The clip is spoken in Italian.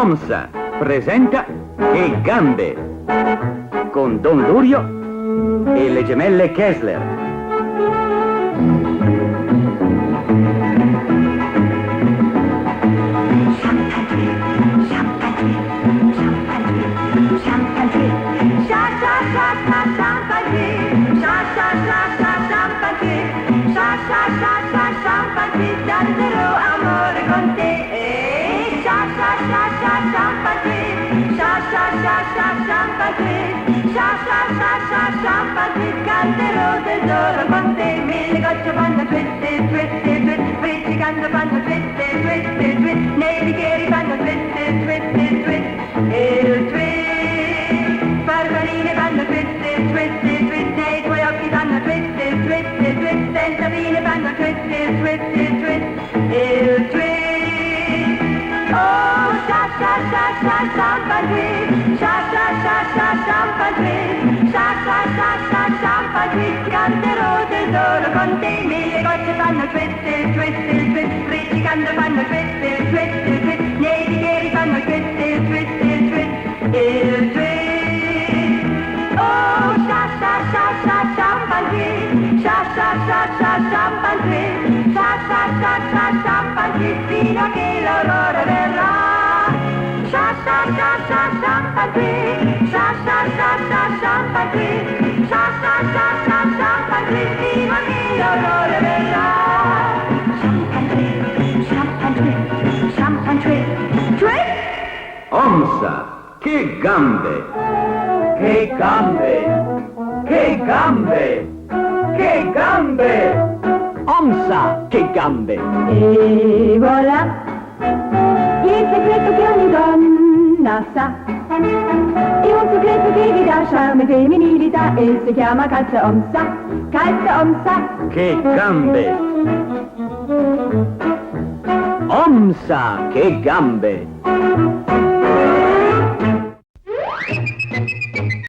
OMSA presenta Che gambe, con Don Lurio e le gemelle Kessler. Canterò tesoro con te, mille gocce fanno twist, twist, twist, frizzicando fanno twist, twist, twist, nei bicchieri fanno twist, twist, twist, e il twist, parvaline fanno twist, twist, twist, nei tuoi occhi fanno twist, twist, twist, senza fine fanno twist, twist, twist, e il twist, oh, sha, sha, sha, sha, shampa twist, sha, sha, sha, sha, shampa twist, sha, sha, sha, sha, shampa twist, canterò tesoro con te, mille gocce fanno twist, twist, twist, frizzicando fanno twist, twist, twist, nei bicchieri fanno twist, twist, twist, il twist, oh, sha, sha, sha, sha, shampa twist, sha, sha, sha, sha, shampa twist, sha, sha, sha, sha, shampa twist, fino a che l'aurora verrà. Sha sha sha sha shampa twist, sha sha sha sha shampa twist, sha sha sha sha shampa twist, fino a che l'aurora verrà. Shampa twist, shampa twist, twist. OMSA, che gambe! Che gambe! Che gambe! Che gambe! OMSA, che gambe! E voilà! Il segreto che ogni donna sa è un segreto che vi dà charme e femminilità e si chiama calza OMSA, calza OMSA. Che gambe! OMSA, che gambe!